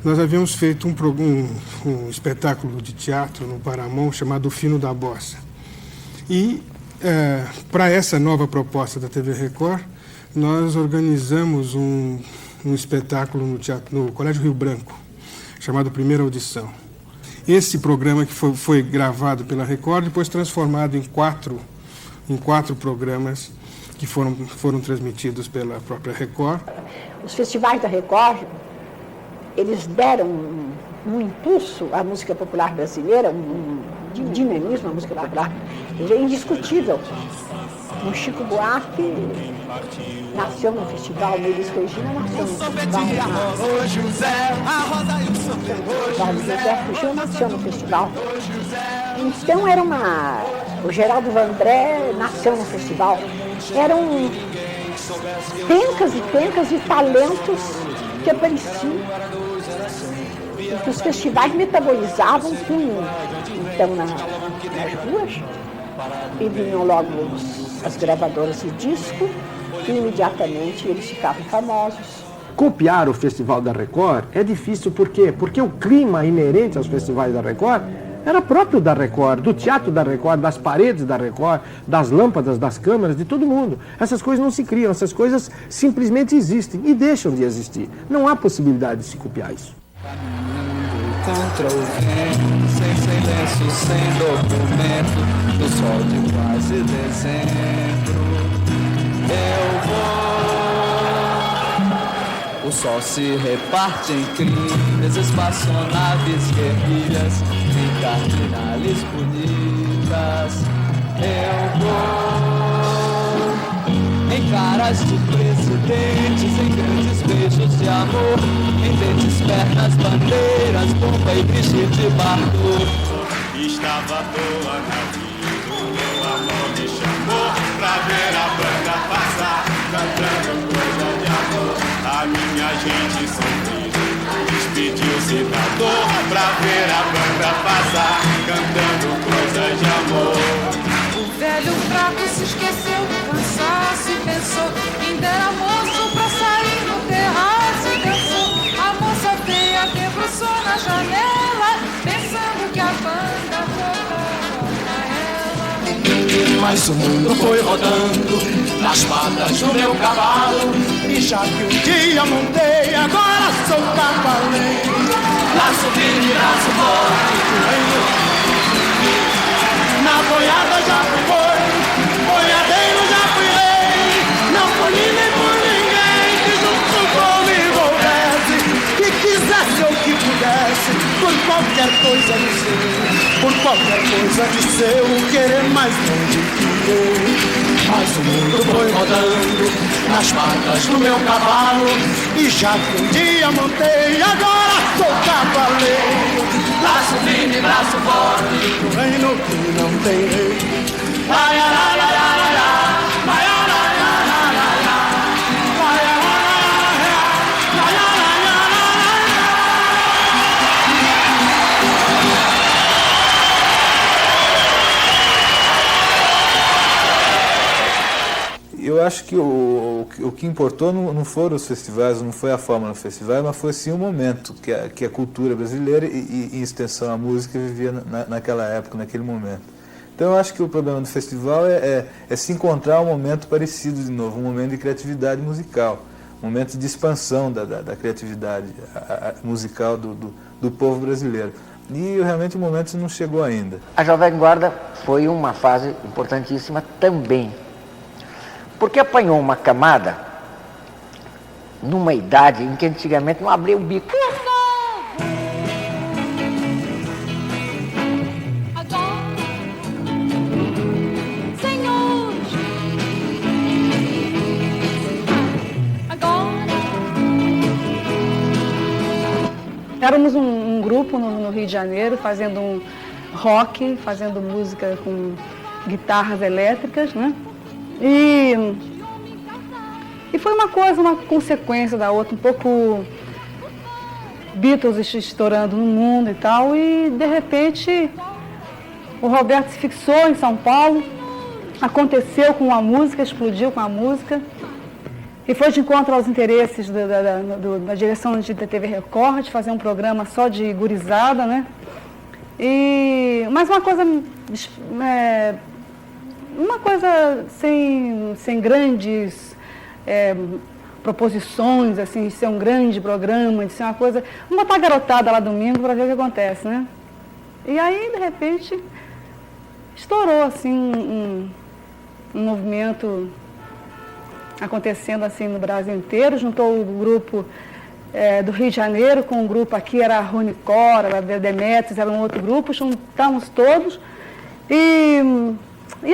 Nós havíamos feito um espetáculo de teatro no Paramount chamado O Fino da Bossa. E, para essa nova proposta da TV Record, nós organizamos um espetáculo no Colégio Rio Branco, chamado Primeira Audição. Esse programa que foi gravado pela Record, depois transformado em quatro programas que foram transmitidos pela própria Record. Os festivais da Record, eles deram um impulso à música popular brasileira, um dinamismo à música popular, é indiscutível. O Chico Buarque nasceu no festival, o Elis Regina nasceu no festival, o José Fugiu nasceu no festival. Então o Geraldo Vandré nasceu no festival. Eram pencas e pencas de talentos que apareciam e que os festivais metabolizavam, então nas ruas, e vinham logo as gravadoras de disco, e imediatamente eles ficavam famosos. Copiar o Festival da Record é difícil, por quê? Porque o clima inerente aos festivais da Record era próprio da Record, do teatro da Record, das paredes da Record, das lâmpadas, das câmeras, de todo mundo. Essas coisas não se criam, essas coisas simplesmente existem e deixam de existir. Não há possibilidade de se copiar isso. Contra o vento, sem silêncio, sem documento, no sol de quase dezembro, eu vou. O sol se reparte em crimes, espaçonaves, guerrilhas, em cardinales bonitas, eu vou. Em caras de presidentes, em grandes beijos de amor, em dentes, pernas, bandeiras, bomba e Brigitte Bardot. Estava à toa na vida, o meu amor me chamou pra ver a banda passar, cantando coisa de amor. A minha gente sorriu, despediu-se da dor, pra ver a banda passar, cantando coisa de amor. O velho fraco se esqueceu do cansaço e pensou em dar almoço pra sair no terraço e dançou. A moça feia debruçou na janela, pensando que a banda tocava pra ela. Mas o mundo foi rodando nas patas do meu cavalo, e já que um dia montei, agora sou cavaleiro. Laço firme, laço forte, na boiada já fui boi, boiadeiro já fui rei, não fui nem por ninguém que junto comigo houvesse, que quisesse ou que pudesse, por qualquer coisa de ser, por qualquer coisa de ser, o querer mais longe que eu. Mas o mundo foi rodando nas patas do meu cavalo, e já que um dia montei, agora sou cavaleiro. Laço firme, braço forte, no reino que não tem rei. Ai, ai, ai, ai, ai, ai, ai, ai, ai, ai, ai, ai. eu acho que o que importou não foram os festivais, não foi a fama no festival, mas foi sim o momento que a cultura brasileira e em extensão a música vivia naquela época, naquele momento. Então eu acho que o problema do festival é se encontrar um momento parecido de novo, um momento de criatividade musical, um momento de expansão da criatividade musical do povo brasileiro. E realmente o momento não chegou ainda. A Jovem Guarda foi uma fase importantíssima também, porque apanhou uma camada numa idade em que antigamente não abria o bico. Éramos um grupo no Rio de Janeiro, fazendo um rock, fazendo música com guitarras elétricas, né? E foi uma consequência da outra, um pouco Beatles estourando no mundo e tal, e de repente o Roberto se fixou em São Paulo, aconteceu com a música, explodiu com a música, e foi de encontro aos interesses da direção da TV Record, de fazer um programa só de gurizada, né? Mas uma coisa sem grandes proposições, assim, de ser um grande programa, de ser uma coisa... Vamos botar a garotada lá domingo para ver o que acontece, né? E aí, de repente, estourou, assim, um movimento acontecendo assim no Brasil inteiro, juntou o grupo do Rio de Janeiro com um grupo aqui, era a Rony Cora, era a Demetrios, era um outro grupo, juntamos todos e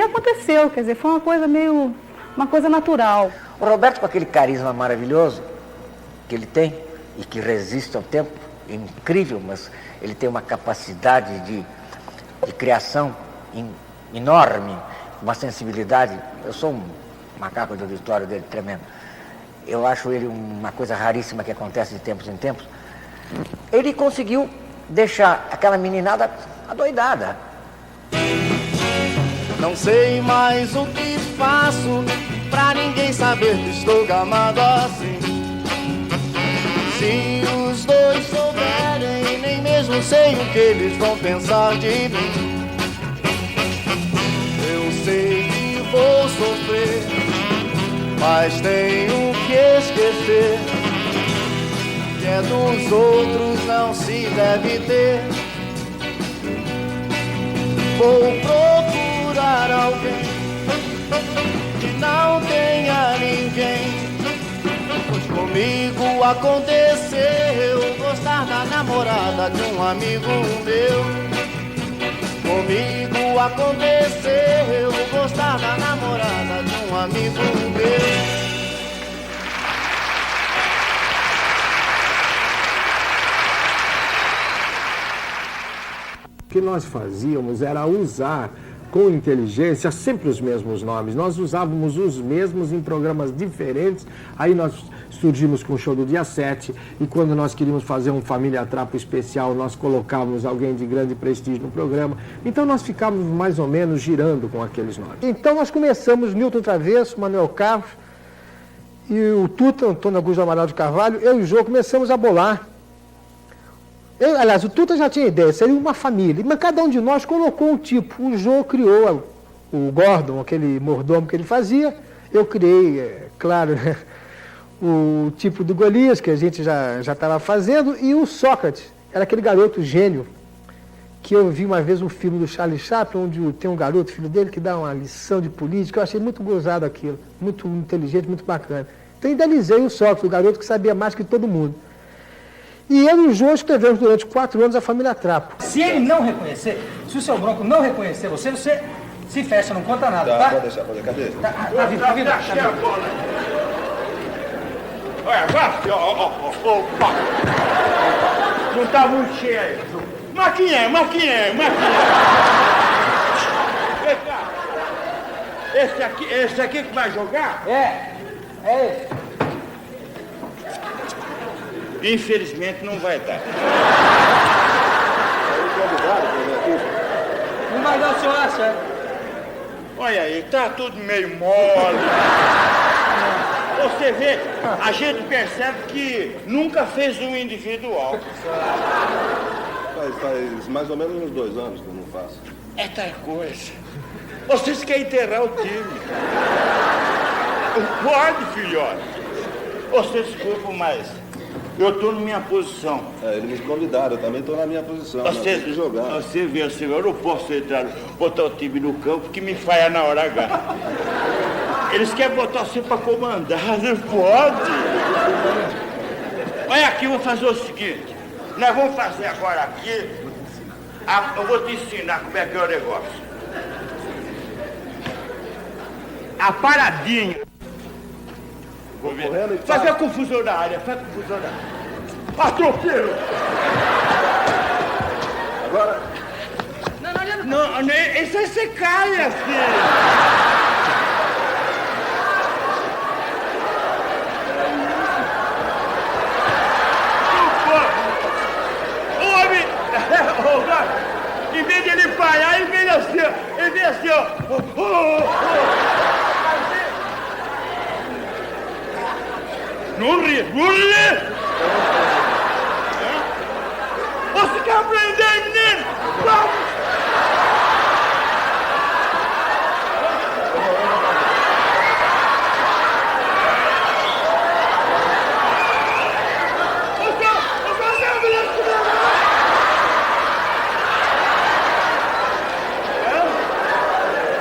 aconteceu, quer dizer, foi uma coisa natural. O Roberto, com aquele carisma maravilhoso que ele tem e que resiste ao tempo, é incrível, mas ele tem uma capacidade de criação enorme, uma sensibilidade. Eu sou um macaco do auditório dele tremendo. Eu acho ele uma coisa raríssima que acontece de tempos em tempos. Ele conseguiu deixar aquela meninada adoidada. Não sei mais o que faço pra ninguém saber que estou gamado assim. Se os dois souberem, nem mesmo sei o que eles vão pensar de mim. Eu sei que vou sofrer, mas tenho que esquecer que é dos outros não se deve ter. Vou procurar alguém que não tenha ninguém. Pois comigo aconteceu gostar da namorada de um amigo meu. Comigo aconteceu gostar da namorada de um amigo meu. O que nós fazíamos era usar com inteligência sempre os mesmos nomes. Nós usávamos os mesmos em programas diferentes. Aí nós surgimos com o show do dia 7 e quando nós queríamos fazer um Família Trapo especial, nós colocávamos alguém de grande prestígio no programa. Então nós ficávamos mais ou menos girando com aqueles nomes. Então nós começamos, Newton Travesso, Manuel Carlos e o Tuta, Antônio Augusto Amaral de Carvalho, eu e o Jô começamos a bolar. Aliás, o Tuta já tinha ideia, seria uma família, mas cada um de nós colocou um tipo. O Jô criou o Gordon, aquele mordomo que ele fazia, eu criei, claro, o tipo do Golias, que a gente já estava fazendo, e o Sócrates, era aquele garoto gênio, que eu vi uma vez um filme do Charlie Chaplin, onde tem um garoto, filho dele, que dá uma lição de política, eu achei muito gozado aquilo, muito inteligente, muito bacana. Então idealizei o Sócrates, o garoto que sabia mais que todo mundo. E eu e o João escrevemos durante 4 anos a Família Trapo. Se ele não reconhecer, se o seu Bronco não reconhecer você se fecha, não conta nada, tá? Pode deixar, cadê? Tá vindo. Olha, vai, opa! Não tá muito cheio aí. Mas quem é? Esse aqui que vai jogar? É esse. Infelizmente não vai dar. Não vai dar, o senhor acha? Olha aí, tá tudo meio mole. Você vê, a gente percebe que nunca fez um individual. Faz mais ou menos uns 2 anos que eu não faço. É tal coisa. Vocês querem enterrar o time. Não pode, filhote. Você desculpa, mas eu tô na minha posição. Eles me convidaram, eu também tô na minha posição. Você tem que jogar. Você vê, eu não posso entrar, botar o time no campo que me falha na hora H. Eles querem botar você pra comandar, não pode. Olha aqui, eu vou fazer o seguinte. Nós vamos fazer agora aqui. Eu vou te ensinar como é que é o negócio. A paradinha. Vou ver. Faz a confusão na área, faz a confusão na área. Atropelo! Agora. Não, isso aí você cai, filho. Em vez de ele falhar, ele vem assim, ó. Não ri. Você quer aprender, menino? Vamos!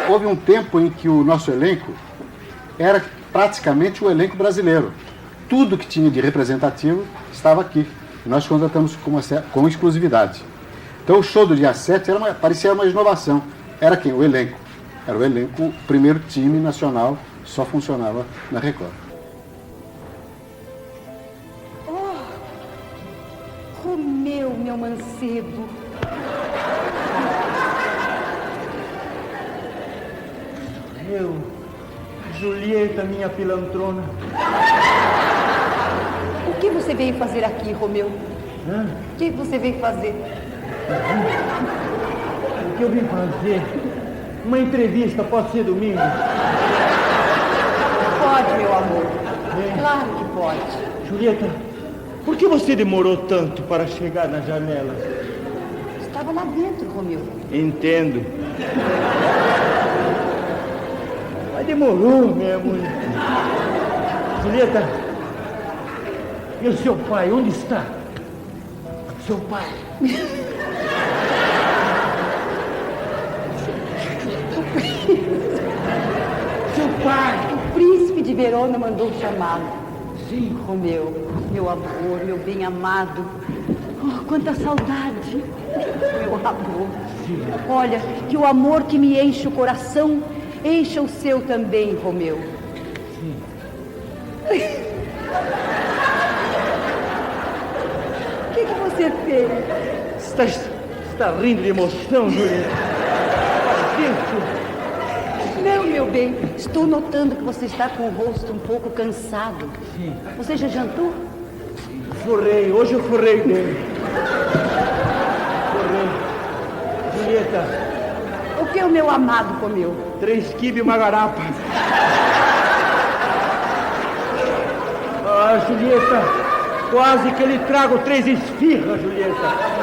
Houve um tempo em que o nosso elenco era praticamente o elenco brasileiro. Tudo que tinha de representativo estava aqui. E nós contratamos com exclusividade. Então o show do dia 7 parecia uma inovação. Era quem? O elenco. Era o elenco, o primeiro time nacional, só funcionava na Record. Oh, Romeu, meu mancebo. Julieta, minha pilantrona. O que você veio fazer aqui, Romeu? O que você veio fazer? O que eu vim fazer? Uma entrevista, pode ser domingo? Pode, meu amor. Claro que pode. Julieta, por que você demorou tanto para chegar na janela? Estava lá dentro, Romeu. Entendo. Mas demorou mesmo. Julieta, e o seu pai, onde está? Seu pai. Seu pai. O príncipe de Verona mandou chamá-lo. Sim. Romeu, meu amor, meu bem amado. Oh, quanta saudade. Meu amor. Sim. Olha, que o amor que me enche o coração encha o seu também, Romeu. Sim. O que você fez? Está rindo de emoção, Julieta? Não, meu bem. Estou notando que você está com o rosto um pouco cansado. Sim. Você já jantou? Forrei. Hoje eu forrei dele. Forrei. Julieta. O que o meu amado comeu? 3 quibe e uma garapa. Ah, Julieta, quase que ele traga 3 esfirras, Julieta.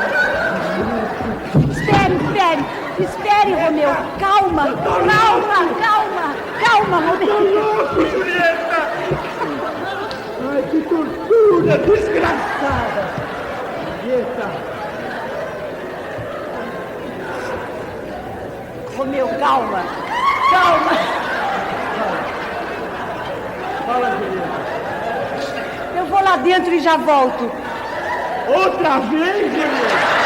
Espere, Romeu. Calma, Romeu. Tô louco, Julieta. Ai, que tortura desgraçada. Julieta. Romeu, calma. Fala, Julieta. Eu vou lá dentro e já volto. Outra vez, Julieta?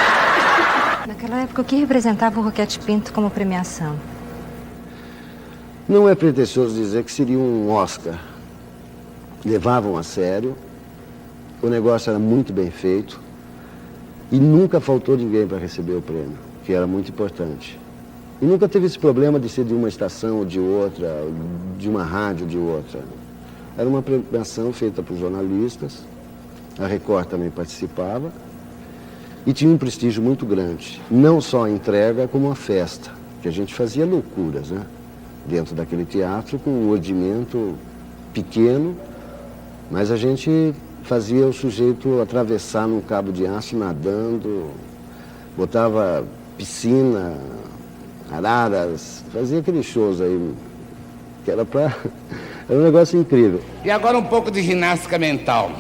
Naquela época, o que representava o Roquete Pinto como premiação? Não é pretensioso dizer que seria um Oscar. Levavam a sério, o negócio era muito bem feito e nunca faltou ninguém para receber o prêmio, que era muito importante. E nunca teve esse problema de ser de uma estação ou de outra, de uma rádio ou de outra. Era uma premiação feita por jornalistas, a Record também participava, e tinha um prestígio muito grande. Não só a entrega, como a festa, que a gente fazia loucuras, né? dentro daquele teatro, com um ordimento pequeno, mas a gente fazia o sujeito atravessar num cabo de aço nadando, botava piscina, araras, fazia aqueles shows aí, que era um negócio incrível. E agora um pouco de ginástica mental.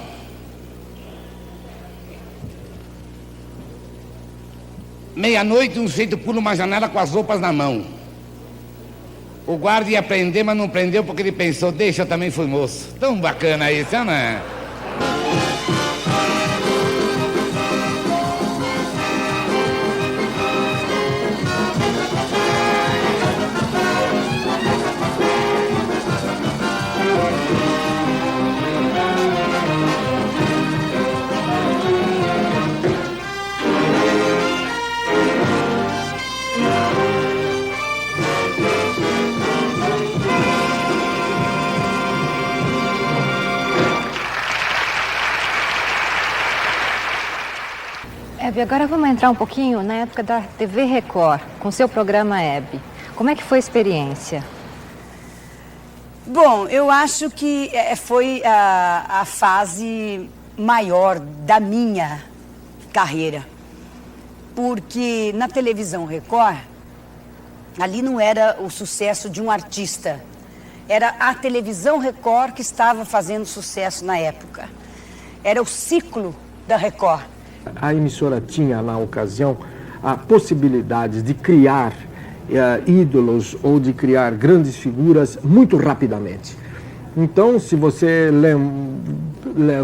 Meia-noite, um sujeito pula uma janela com as roupas na mão. O guarda ia prender, mas não prendeu porque ele pensou, deixa, eu também fui moço. Tão bacana isso, não é? Hebe, agora vamos entrar um pouquinho na época da TV Record, com seu programa Hebe. Como é que foi a experiência? Bom, eu acho que foi a fase maior da minha carreira. Porque na televisão Record, ali não era o sucesso de um artista. Era a televisão Record que estava fazendo sucesso na época. Era o ciclo da Record. A emissora tinha, na ocasião, a possibilidade de criar ídolos ou de criar grandes figuras muito rapidamente. Então, se você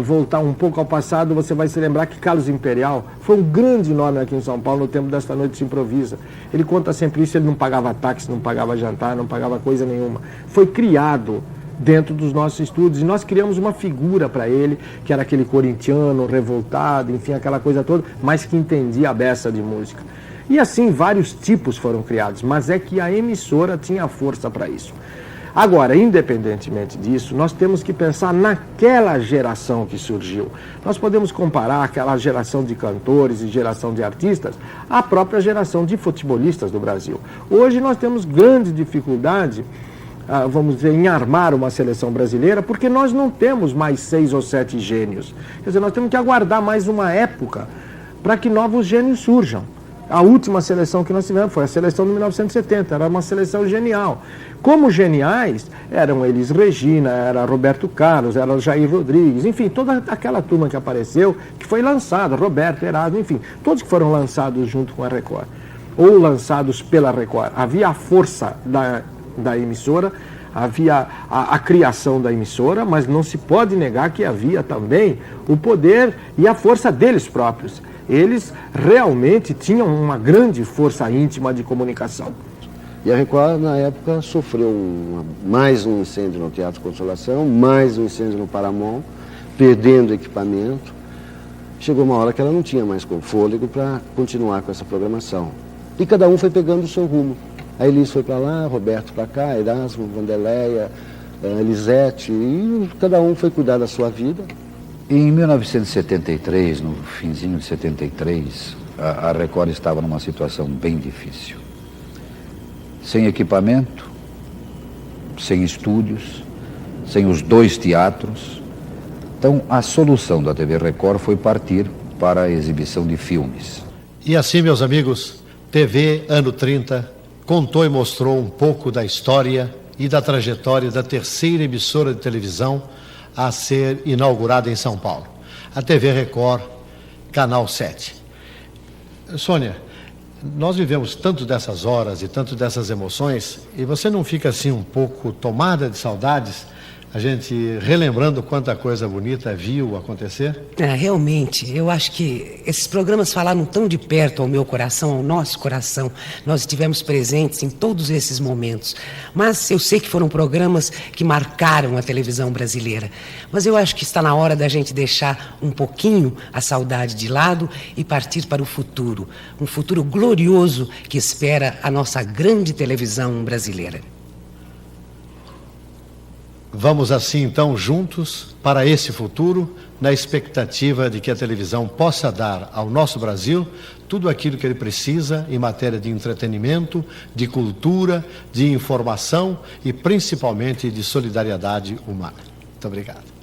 voltar um pouco ao passado, você vai se lembrar que Carlos Imperial foi um grande nome aqui em São Paulo no tempo desta Noite se Improvisa. Ele conta sempre isso, ele não pagava táxi, não pagava jantar, não pagava coisa nenhuma. Foi criado dentro dos nossos estúdios, e nós criamos uma figura para ele, que era aquele corintiano, revoltado, enfim, aquela coisa toda, mas que entendia a beça de música. E assim, vários tipos foram criados, mas é que a emissora tinha força para isso. Agora, independentemente disso, nós temos que pensar naquela geração que surgiu. Nós podemos comparar aquela geração de cantores e geração de artistas à própria geração de futebolistas do Brasil. Hoje nós temos grande dificuldade, vamos dizer, em armar uma seleção brasileira, porque nós não temos mais 6 ou 7 gênios. Quer dizer, nós temos que aguardar mais uma época para que novos gênios surjam. A última seleção que nós tivemos foi a seleção de 1970, era uma seleção genial. Como geniais, eram Elis Regina, era Roberto Carlos, era Jair Rodrigues, enfim, toda aquela turma que apareceu, que foi lançada, Roberto Erasmo, enfim, todos que foram lançados junto com a Record, ou lançados pela Record. Havia a força da emissora, havia a criação da emissora, mas não se pode negar que havia também o poder e a força deles próprios. Eles realmente tinham uma grande força íntima de comunicação. E a Record, na época, sofreu mais um incêndio no Teatro Consolação, mais um incêndio no Paramount, perdendo equipamento. Chegou uma hora que ela não tinha mais fôlego para continuar com essa programação. E cada um foi pegando o seu rumo. A Elis foi para lá, Roberto para cá, Erasmo, Vanderleia, Elisete, e cada um foi cuidar da sua vida. Em 1973, no finzinho de 73, a Record estava numa situação bem difícil. Sem equipamento, sem estúdios, sem os 2 teatros. Então, a solução da TV Record foi partir para a exibição de filmes. E assim, meus amigos, TV Ano 30 contou e mostrou um pouco da história e da trajetória da terceira emissora de televisão a ser inaugurada em São Paulo, a TV Record, Canal 7. Sônia, nós vivemos tanto dessas horas e tanto dessas emoções, e você não fica assim um pouco tomada de saudades, a gente relembrando quanta coisa bonita viu acontecer? Realmente, eu acho que esses programas falaram tão de perto ao meu coração, ao nosso coração. Nós estivemos presentes em todos esses momentos. Mas eu sei que foram programas que marcaram a televisão brasileira. Mas eu acho que está na hora da gente deixar um pouquinho a saudade de lado e partir para o futuro. Um futuro glorioso que espera a nossa grande televisão brasileira. Vamos assim, então, juntos para esse futuro, na expectativa de que a televisão possa dar ao nosso Brasil tudo aquilo que ele precisa em matéria de entretenimento, de cultura, de informação e principalmente de solidariedade humana. Muito obrigado.